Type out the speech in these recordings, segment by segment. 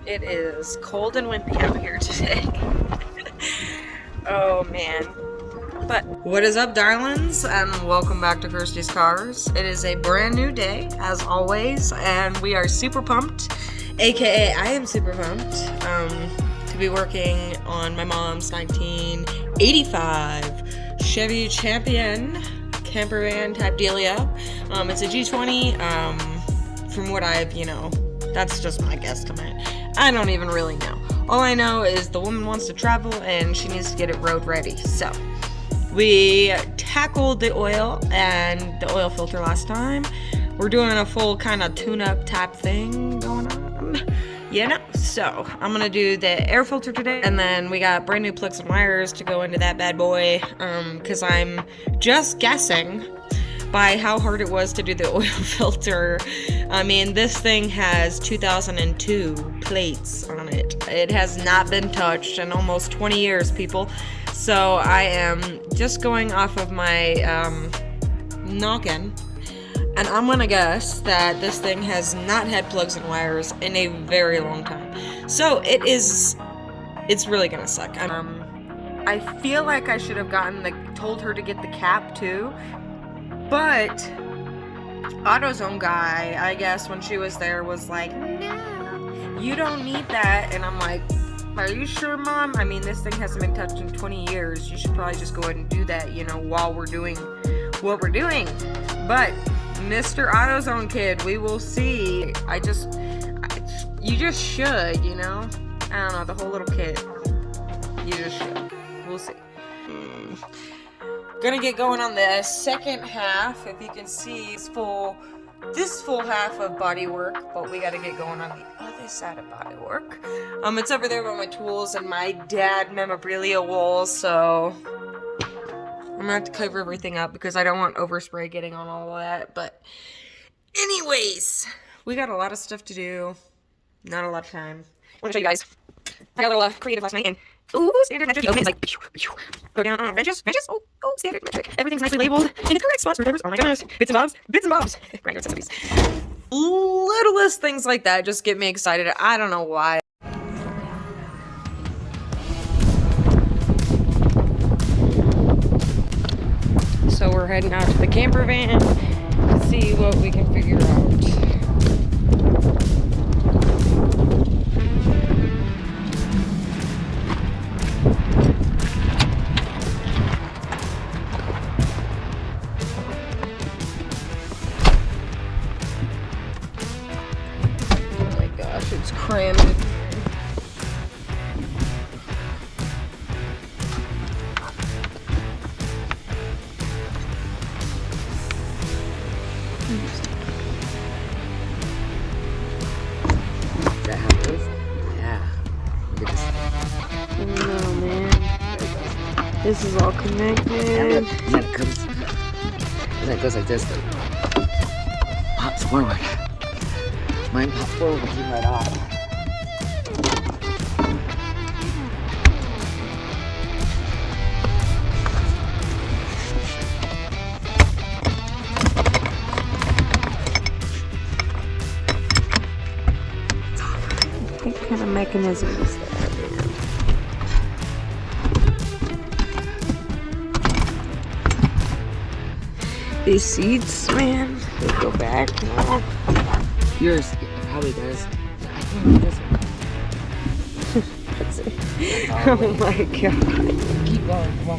It is cold and windy out here today. Oh man. But what is up, darlings, and welcome back to Kirsties'Karz. It is a brand new day, as always, and we are super pumped, aka I am super pumped, to be working on my mom's 1985 Chevy Champion campervan type dealio. It's a G20. From what I've, that's just my guesstimate. I don't even really know. All I know is the woman wants to travel and she needs to get it road ready. So we tackled the oil and the oil filter last time. We're doing a full kind of tune-up type thing going on. So I'm gonna do the air filter today, and then we got brand new plugs and wires to go into that bad boy, because I'm just guessing by how hard it was to do the oil filter. I mean, this thing has 2002 plates on it. It has not been touched in almost 20 years, people. So I am just going off of my noggin, and I'm gonna guess that this thing has not had plugs and wires in a very long time. So it's really gonna suck. I feel like I should have told her to get the cap too. But AutoZone guy, I guess, when she was there, was like, no, you don't need that. And I'm like, are you sure, Mom? I mean, this thing hasn't been touched in 20 years. You should probably just go ahead and do that, while we're doing what we're doing. But Mr. AutoZone kid, we will see. You just should, I don't know, the whole little kid. You just should. We'll see. Gonna get going on the second half. If you can see, this full half of body work, but we gotta get going on the other side of body work. It's over there by my tools and my dad memorabilia wall, so I'm gonna have to cover everything up because I don't want overspray getting on all of that. But anyways, we got a lot of stuff to do, not a lot of time. I want to show you guys. I got a little creative last night, and standard metric. Okay, it's like go down on benches. Oh, standard metric. Everything's nicely labeled in its correct spots. Remembers. Oh my goodness, bits and bobs. Grinder accessories. Littlest things like that just get me excited. I don't know why. So we're heading out to the camper van to see what we can figure out. It's crammed in here. That how it is? Yeah. Look at this. I don't know, man. This is all connected. And then it goes like this. Like, pops forward. Mine popped forward and came right off. What kind of mechanism is that, man? These seats, man, they go back now. Yours probably does. I think it does. That's it. Oh my god. Keep going. Come on.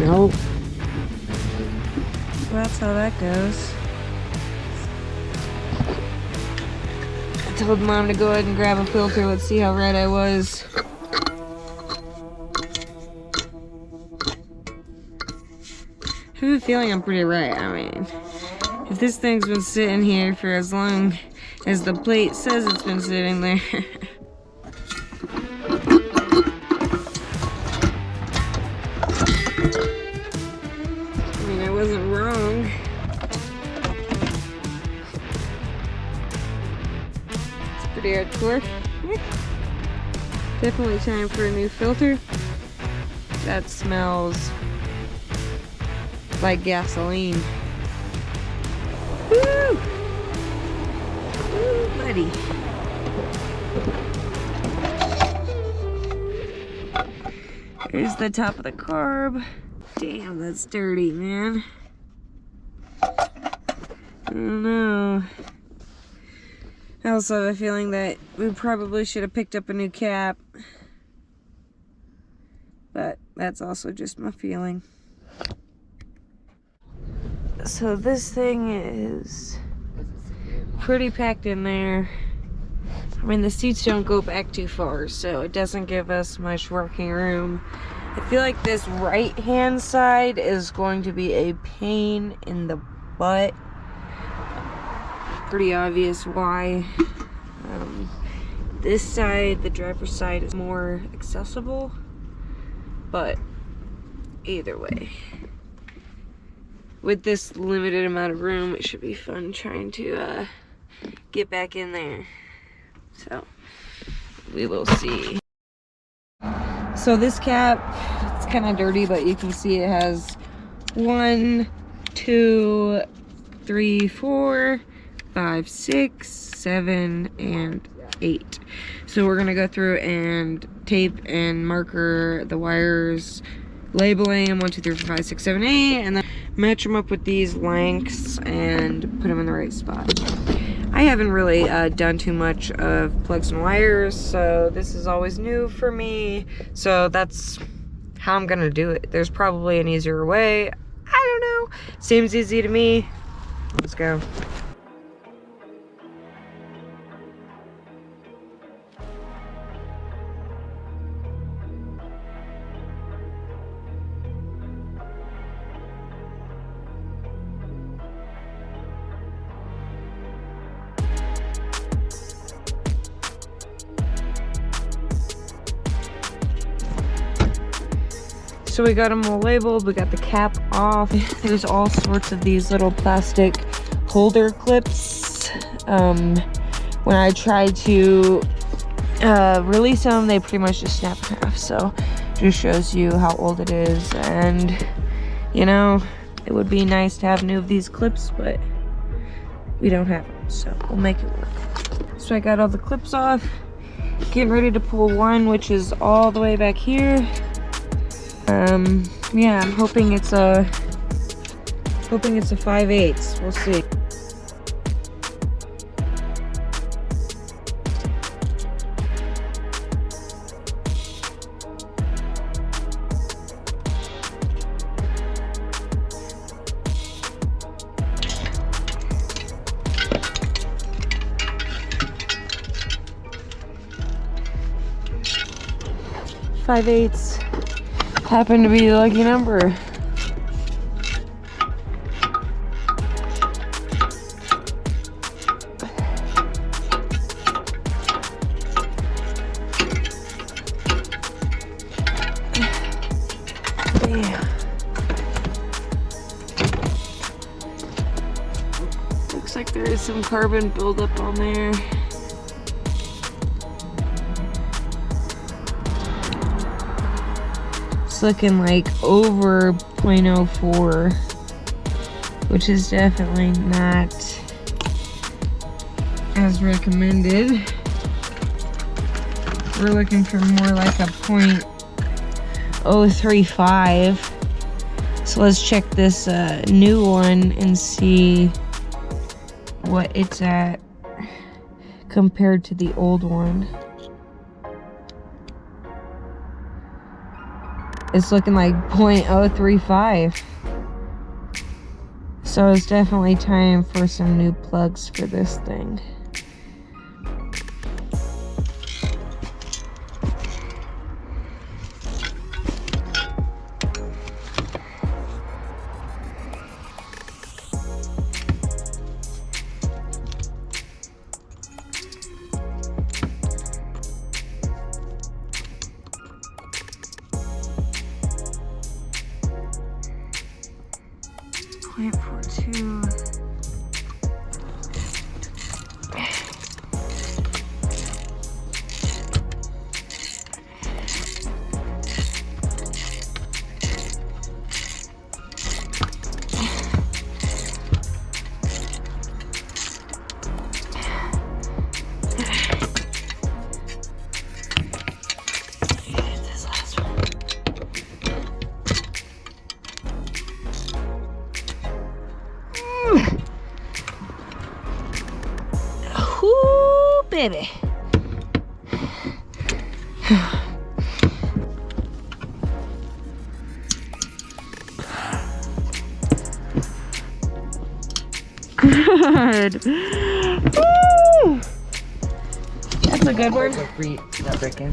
No. Well, that's how that goes. I told Mom to go ahead and grab a filter. Let's see how red I was. I have a feeling I'm pretty right. I mean, if this thing's been sitting here for as long as the plate says it's been sitting there. I mean, I wasn't wrong. It's pretty hardcore. Definitely time for a new filter. That smells like gasoline. Woo! Woo, buddy. Here's the top of the carb. Damn, that's dirty, man. I don't know. I also have a feeling that we probably should have picked up a new cap. But that's also just my feeling. So this thing is pretty packed in there. I mean, the seats don't go back too far, so it doesn't give us much working room. I feel like this right-hand side is going to be a pain in the butt. Pretty obvious why. This side, the driver's side, is more accessible, but either way, with this limited amount of room, it should be fun trying to get back in there. So we will see. So this cap, it's kind of dirty, but you can see it has 1, 2, 3, 4, 5, 6, 7, and 8. So we're gonna go through and tape and marker the wires, labeling them 1, 2, 3, 4, 5, 6, 7, 8, and then match them up with these lengths and put them in the right spot. I haven't really done too much of plugs and wires, so this is always new for me. So that's how I'm gonna do it. There's probably an easier way. I don't know. Seems easy to me. Let's go. So we got them all labeled, we got the cap off. There's all sorts of these little plastic holder clips. When I tried to release them, they pretty much just snap in half. So just shows you how old it is. And you know, it would be nice to have new of these clips, but we don't have them, so we'll make it work. So I got all the clips off, getting ready to pull one, which is all the way back here. Yeah, I'm hoping it's a 5/8. We'll see. Five-eighths happen to be the lucky number. Damn. Looks like there is some carbon buildup on there. Looking like over 0.04, which is definitely not as recommended. We're looking for more like a 0.035. So let's check this new one and see what it's at compared to the old one. It's looking like 0.035. So it's definitely time for some new plugs for this thing. baby. Good. Woo! That's a good one. Not breaking.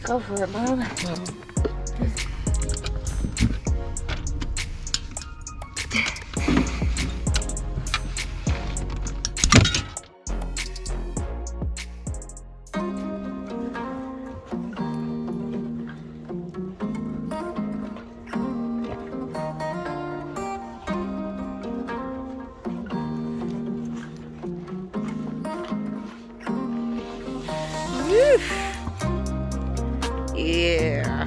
Go for it, Mom. Yeah.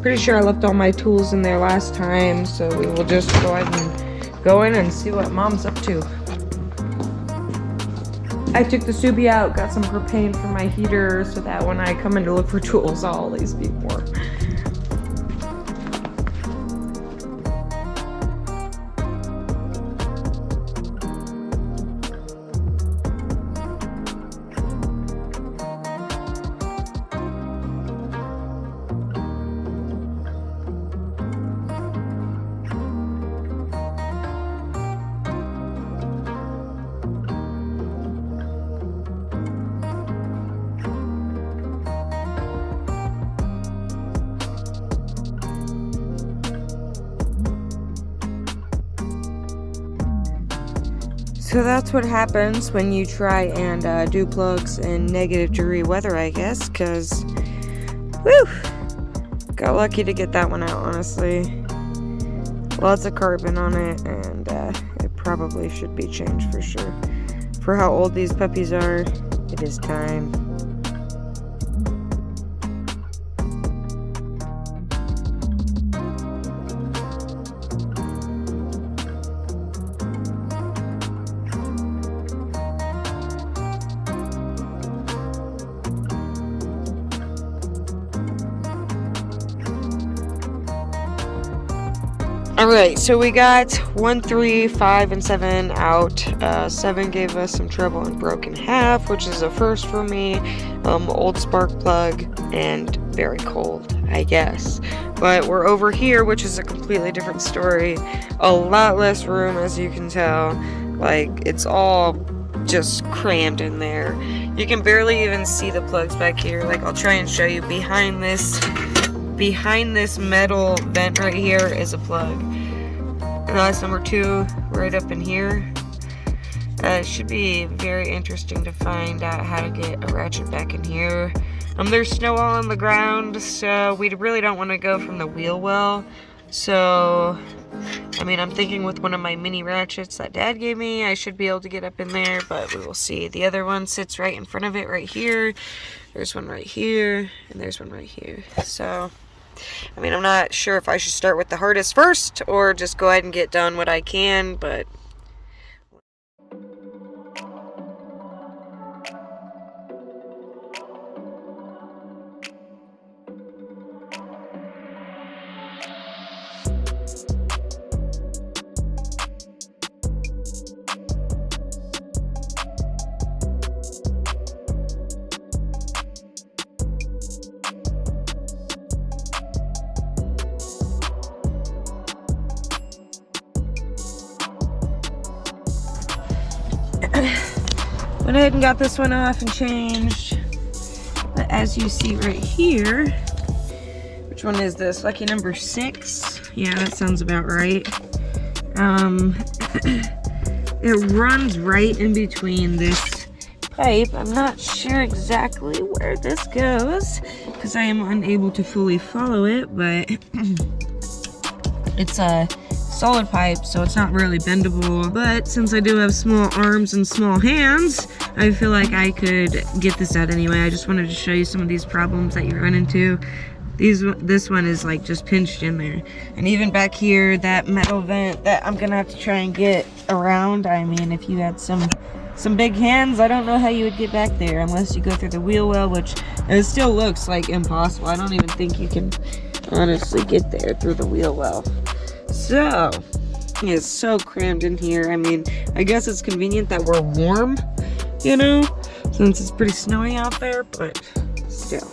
Pretty sure I left all my tools in there last time, so we will just go ahead and go in and see what Mom's up to. I took the Subi out, got some propane for my heater so that when I come in to look for tools, I'll always be warm. So that's what happens when you try and do plugs in negative degree weather, I guess, because, whew, got lucky to get that one out, honestly. Lots of carbon on it, and it probably should be changed for sure. For how old these puppies are, it is time. Alright, so we got 1, 3, 5, and 7 out. 7 gave us some trouble and broke in half, which is a first for me. Old spark plug and very cold, I guess. But we're over here, which is a completely different story. A lot less room, as you can tell. Like, it's all just crammed in there. You can barely even see the plugs back here. Like, I'll try and show you behind this metal vent right here is a plug. And that's number 2 right up in here. It should be very interesting to find out how to get a ratchet back in here. There's snow all on the ground, so we really don't want to go from the wheel well. So, I mean, I'm thinking with one of my mini ratchets that Dad gave me, I should be able to get up in there, but we will see. The other one sits right in front of it right here. There's one right here, and there's one right here. So, I mean, I'm not sure if I should start with the hardest first or just go ahead and get done what I can, but went ahead and got this one off and changed. But as you see right here, which one is this? Lucky number 6. Yeah, that sounds about right. It runs right in between this pipe. I'm not sure exactly where this goes because I am unable to fully follow it, but it's a solid pipe, so it's not really bendable. But since I do have small arms and small hands, I feel like I could get this out anyway. I just wanted to show you some of these problems that you run into. This one is like just pinched in there. And even back here, that metal vent that I'm gonna have to try and get around. I mean, if you had some big hands, I don't know how you would get back there unless you go through the wheel well, which it still looks like impossible. I don't even think you can honestly get there through the wheel well. So, it's so crammed in here. I mean, I guess it's convenient that we're warm, you know, since it's pretty snowy out there, but still.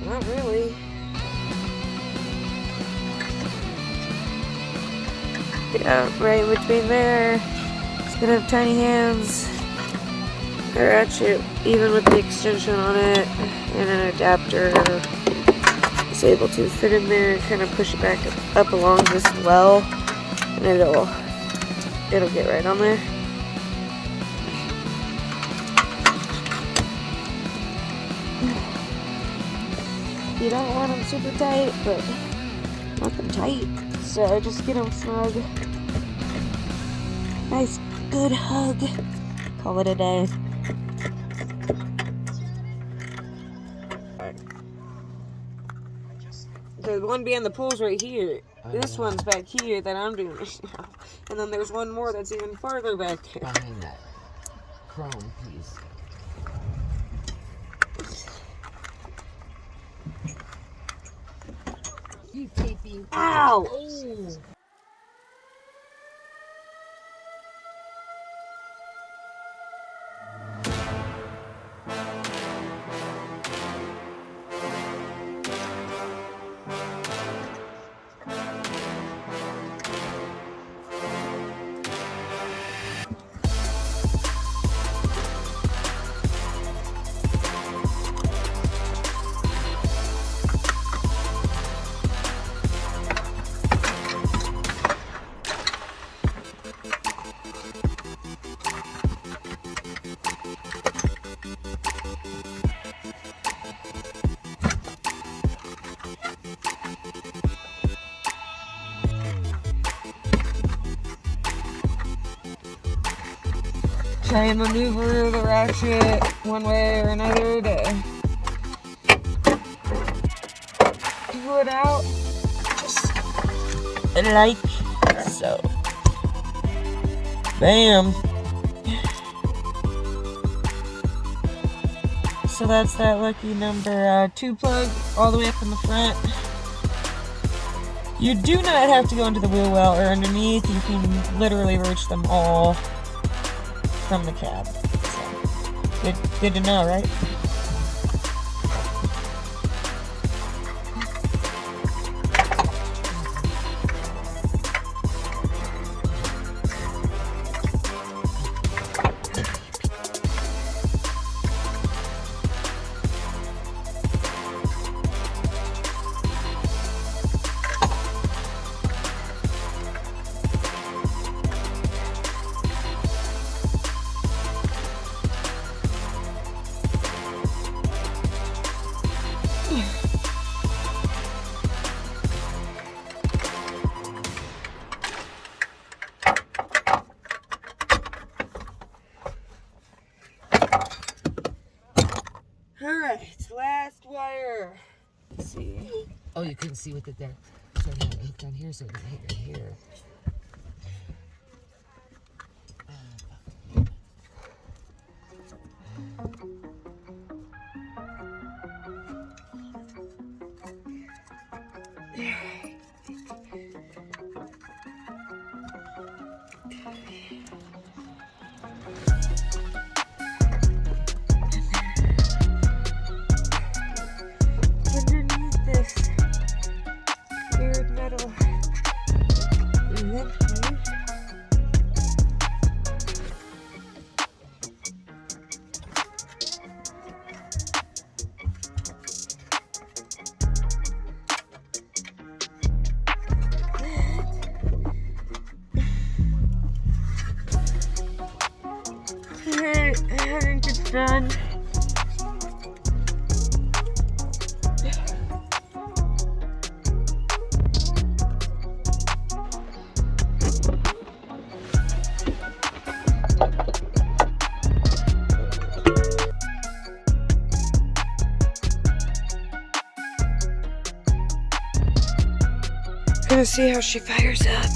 Not really. Yeah, right between there. It's gonna have tiny hands. They're actually, even with the extension on it and an adapter, it's able to fit in there and kind of push it back up along this well, and it'll get right on there. You don't want them super tight, but nothing tight. So just get them snug. Nice, good hug. Call it a day. The one behind the pool's right here. This one's back here that I'm doing right now. And then there's one more that's even farther back there. Behind that chrome piece. You taping. Ow! Oh. try and maneuver the ratchet one way or another to pull it out. Just like so. Bam. So that's that lucky number 2 plug all the way up in the front. You do not have to go into the wheel well or underneath. You can literally reach them all from the cab. So, good to know, right? Alright, last wire. Let's see. Oh, you couldn't see with it there. So I had it hooked on here so it didn't hit your hair. Underneath this weird metal. Alright, I think it's done. Gonna see how she fires up.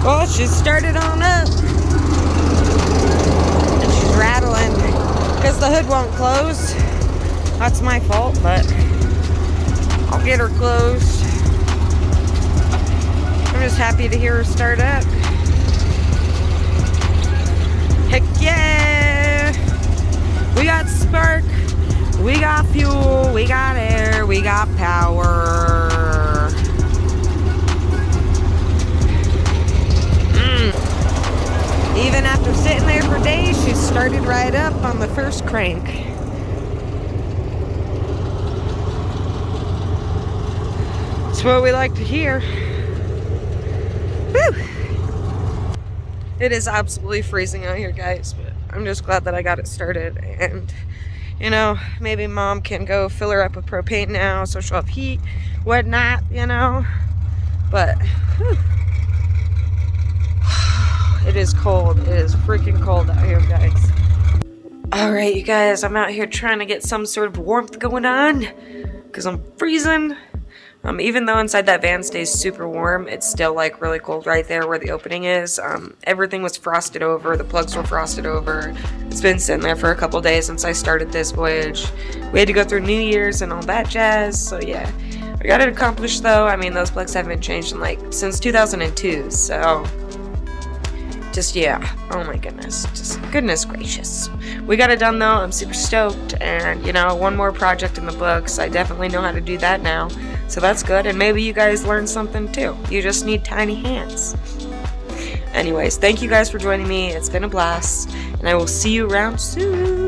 Well, she started on up. And she's rattling because the hood won't close. That's my fault, but I'll get her closed. I'm just happy to hear her start up. Heck yeah! We got spark, we got fuel, we got air, we got power. Even after sitting there for days, she started right up on the first crank. That's what we like to hear. Woo! It is absolutely freezing out here, guys, but I'm just glad that I got it started. And, you know, maybe Mom can go fill her up with propane now so she'll have heat, whatnot, you know. But, whew. It is cold. It is freaking cold out here, guys. Alright, you guys, I'm out here trying to get some sort of warmth going on because I'm freezing. Even though inside that van stays super warm, it's still like really cold right there where the opening is. Everything was frosted over. The plugs were frosted over. It's been sitting there for a couple days since I started this voyage. We had to go through New Year's and all that jazz, so yeah. We got it accomplished though. I mean, those plugs haven't been changed in like since 2002, so just yeah, oh my goodness, just goodness gracious. We got it done though. I'm super stoked, and you know, one more project in the books. I definitely know how to do that now, so that's good. And maybe you guys learned something too. You just need tiny hands. Anyways, thank you guys for joining me. It's been a blast, and I will see you around soon.